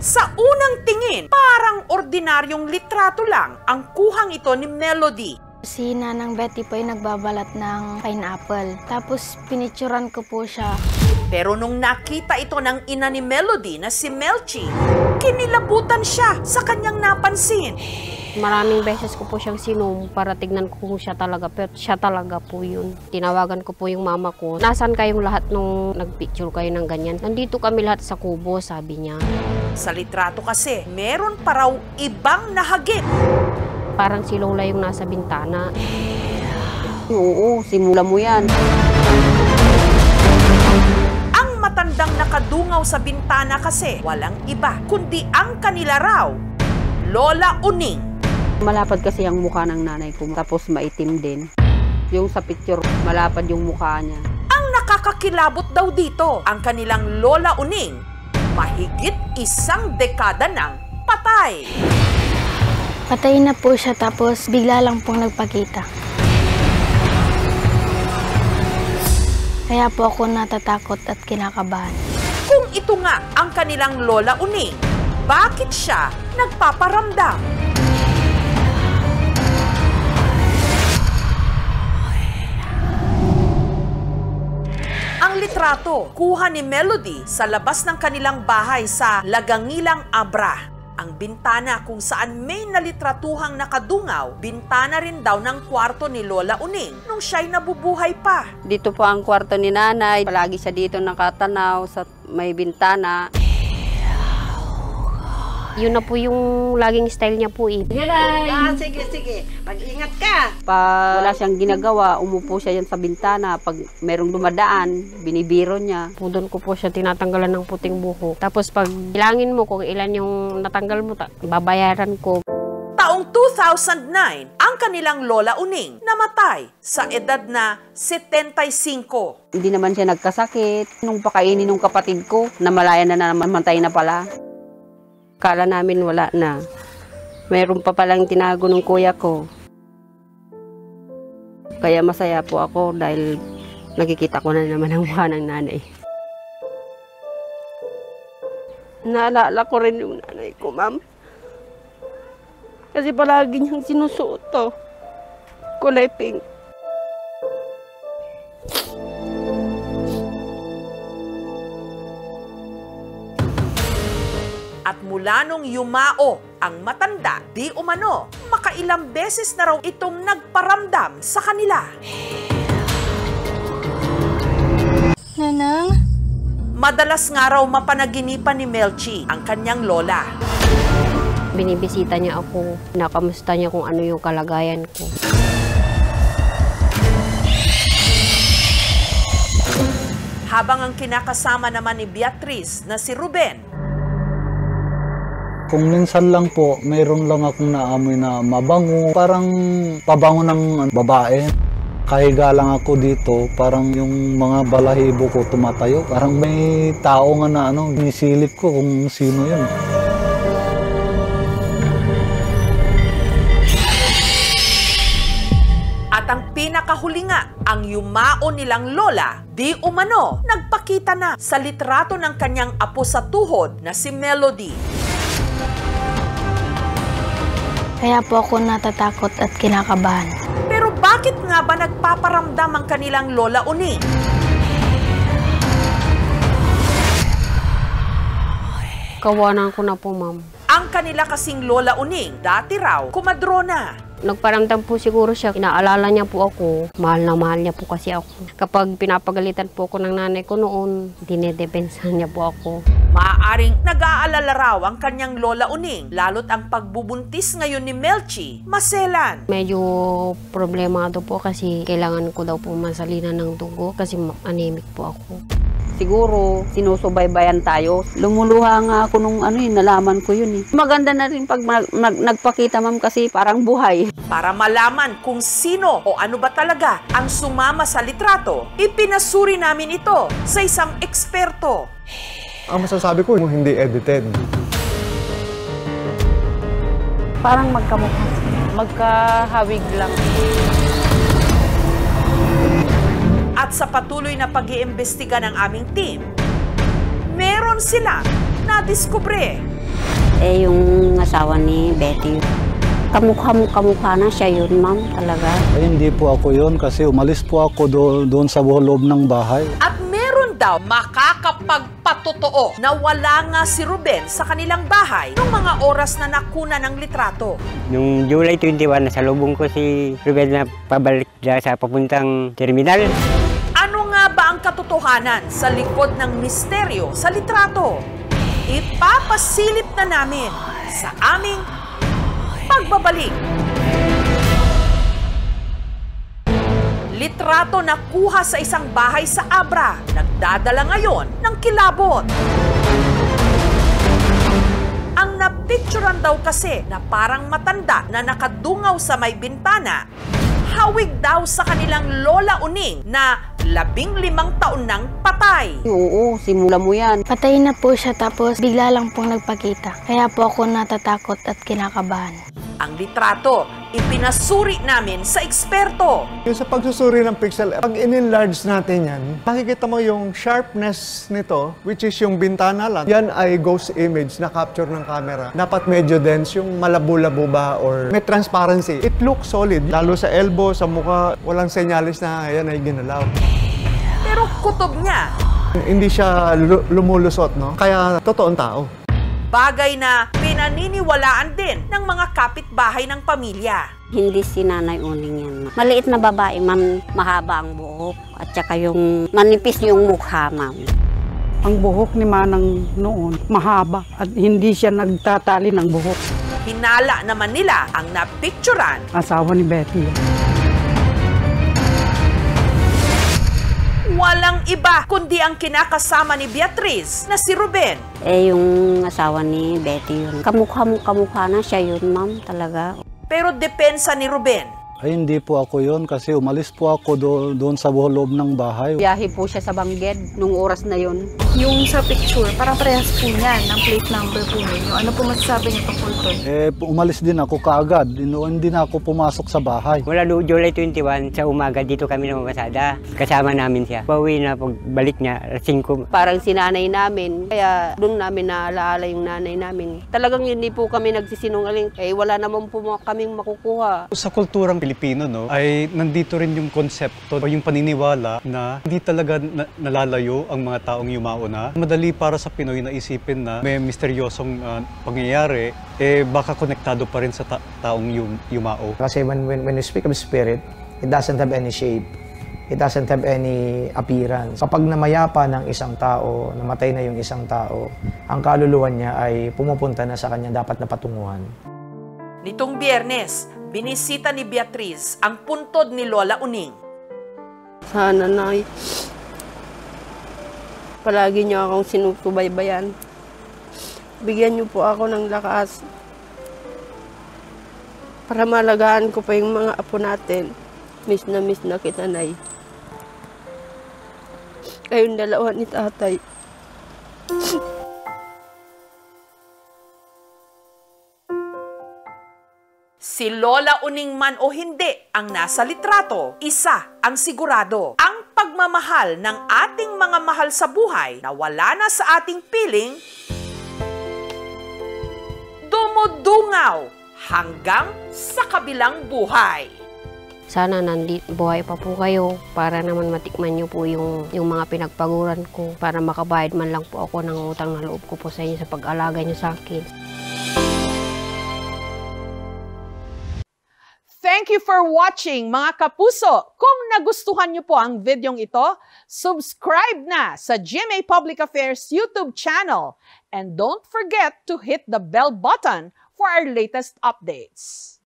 Sa unang tingin, parang ordinaryong litrato lang ang kuhang ito ni Melody. Si Nanang Betty po ay nagbabalat ng pineapple. Tapos pinicturan ko po siya. Pero nung nakita ito ng ina ni Melody na si Melchi, kinilabutan siya sa kanyang napansin. Maraming beses ko po siyang sinum para tignan ko kung siya talaga, pero siya talaga po yun. Tinawagan ko po yung mama ko. Nasaan kayong lahat nung nagpicture kayo ng ganyan? Nandito kami lahat sa kubo, sabi niya. Sa litrato kasi, meron pa raw ibang nahagip. Parang si Lola yung nasa bintana. Oo, simula mo yan. Ang matandang nakadungaw sa bintana kasi walang iba, kundi ang kanila raw, Lola Uning. Malapad kasi ang mukha ng nanay ko, tapos maitim din. Yung sa picture, malapad yung mukha niya. Ang nakakakilabot daw dito, ang kanilang Lola Uning, mahigit 1 dekada nang patay. Patay na po siya tapos bigla lang pong nagpakita. Kaya po ako natatakot at kinakabahan. Kung ito nga ang kanilang Lola Uning, bakit siya nagpaparamdam? Ang litrato, kuha ni Melody sa labas ng kanilang bahay sa Lagangilang Abra. Ang bintana kung saan may nalitratuhang nakadungaw, bintana rin daw ng kwarto ni Lola Uning nung siya'y nabubuhay pa. Dito po ang kwarto ni nanay. Palagi siya dito nakatanaw sa may bintana. Yun na po yung laging style niya po eh. Sige. Mag-ingat ka. Pag wala siyang ginagawa, umupo siya yan sa bintana. Pag merong dumadaan, binibiro niya. Doon ko po siya tinatanggalan ng puting buhok. Tapos pag ilangin mo kung ilan yung natanggal mo, babayaran ko. Taong 2009, ang kanilang Lola Uning namatay sa edad na 75. Hindi naman siya nagkasakit. Nung pakainin ng kapatid ko, namalayan na namatay na pala. Kala namin wala na. Mayroon pa palang tinago ng kuya ko. Kaya masaya po ako dahil nakikita ko na naman ang mukha ng nanay. Naalala ko rin yung nanay ko, ma'am. Kasi palagi niyang sinusuot to. Kulay pink. At mula nung yumao ang matanda, di umano, makailang beses na raw itong nagparamdam sa kanila. Nanang? Madalas nga raw mapanaginipan ni Melchi ang kanyang lola. Binibisita niya ako, nakamusta niya kung ano yung kalagayan ko. Habang ang kinakasama naman ni Beatrice na si Ruben, kung minsan lang po, mayroon lang akong naamoy na mabango. Parang pabango ng babae. Kahiga lang ako dito, parang yung mga balahibo ko tumatayo. Parang may tao nga na nisilip ko kung sino yun. at ang pinakahuli nga, ang yumao nilang lola, di umano, nagpakita na sa litrato ng kanyang apo sa tuhod na si Melody. Kaya po ako natatakot at kinakabahan. Pero bakit nga ba nagpaparamdam ang kanilang Lola Uning? Kawanan ko na po, ma'am. Ang kanila kasing Lola Uning, dati raw, kumadrona. Nagparamdam po siguro siya, inaalala niya po ako, mahal na mahal niya po kasi ako. Kapag pinapagalitan po ako ng nanay ko noon, dinedepensahan niya po ako. Maaaring nag-aalala raw ang kanyang Lola Uning, lalo't ang pagbubuntis ngayon ni Melchi, maselan. Medyo problemado po kasi kailangan ko daw po masalinan ng dugo kasi anemic po ako. Siguro, sinusubaybayan tayo. Lumuluha nga ako nung nalaman ko yun eh. Maganda na rin pag nagpakita, ma'am, kasi parang buhay. Para malaman kung sino o ano ba talaga ang sumama sa litrato, ipinasuri namin ito sa isang eksperto. Ang masasabi ko, hindi edited. Parang magkamukha. Magkahawig lang. At sa patuloy na pag-iimbestiga ng aming team, meron silang nadiskubre. Yung asawa ni Betty. Kamukha na siya yun, ma'am, talaga. Hindi po ako yun kasi umalis po ako doon sa loob ng bahay. At meron daw makakapagpatotoo na wala nga si Ruben sa kanilang bahay noong mga oras na nakuna ng litrato. Noong July 21, nasalubong ko si Ruben na pabalik sa papuntang terminal. Ano nga ba ang katotohanan sa likod ng misteryo sa litrato? Ipapasilip na namin sa aming pagbabalik. Litrato na kuha sa isang bahay sa Abra, nagdadala ngayon ng kilabot. Ang napicturan daw kasi na parang matanda na nakadungaw sa may bintana, hawig daw sa kanilang Lola Uning na 15 taon nang patay. Oo, simula mo yan. Patay na po siya tapos bigla lang pong nagpakita. Kaya po ako natatakot at kinakabahan. Ang litrato, ipinasuri namin sa eksperto. Yung sa pagsusuri ng pixel, pag in-enlarge natin yan, makikita mo yung sharpness nito, which is yung bintana lang. Yan ay ghost image na capture ng camera. Dapat medyo dense, yung malabo-labo ba or may transparency. It looks solid. Lalo sa elbow, sa mukha, walang senyalis na yan ay ginalaw. Pero kutob niya, Hindi siya lumulusot, no? Kaya totoong tao. bagay na pinaniniwalaan din ng mga kapitbahay ng pamilya. Hindi si Nanay Uning yan. Maliit na babae, ma'am, mahaba ang buhok. At saka yung manipis yung mukha, ma'am. Ang buhok ni Manang noon, mahaba at hindi siya nagtatali ng buhok. Hinala naman nila ang napicturan. Asawa ni Betty. Walang iba kundi ang kinakasama ni Beatriz na si Ruben. Yung asawa ni Betty yun. Kamukha na siya yun, ma'am, talaga. Pero depensa ni Ruben, Hindi po ako yun kasi umalis po ako doon sa loob ng bahay. Biyahe po siya sa Bangged nung oras na yun. Yung sa picture, parang parehas po niyan, ng plate number po ninyo. Ano po masasabi niyo tungkol doon? Umalis din ako kaagad. Hindi na ako pumasok sa bahay. Mula July 21, sa umaga dito kami namamasada. Kasama namin siya. Pauwi na pagbalik niya, 5. Parang si nanay namin, kaya doon namin naalaala yung nanay namin. Talagang hindi po kami nagsisinungaling, wala naman po kaming makukuha. Sa kulturang Pilipino, no, ay nandito rin yung konsepto o yung paniniwala na hindi talaga nalalayo ang mga taong yumauna. Madali para sa Pinoy na isipin na may misteryosong pangyayari, baka konektado pa rin sa taong yumao. Kasi when we speak of spirit, it doesn't have any shape. It doesn't have any appearance. Kapag namayapa ng isang tao, namatay na yung isang tao, ang kaluluwa niya ay pumupunta na sa kanya dapat na patunguhan. nitong Biyernes, binisita ni Beatriz ang puntod ni Lola Uning. Sana, Nay, palagi niyo akong sinusubaybayan. Bigyan niyo po ako ng lakas para malagaan ko pa yung mga apo natin. Miss na kita, Nay. Kayong dalawa ni Tatay. Si Lola Uning man o hindi ang nasa litrato, isa ang sigurado. Ang pagmamahal ng ating mga mahal sa buhay na wala na sa ating piling, dumudungaw hanggang sa kabilang buhay. Sana buhay pa po kayo para naman matikman niyo po yung mga pinagpaguran ko para makabayad man lang po ako ng utang na loob ko po sa inyo sa pag-alaga niyo sa akin. Thank you for watching, mga kapuso. Kung nagustuhan niyo po ang videong ito, subscribe na sa GMA Public Affairs YouTube channel. And don't forget to hit the bell button for our latest updates.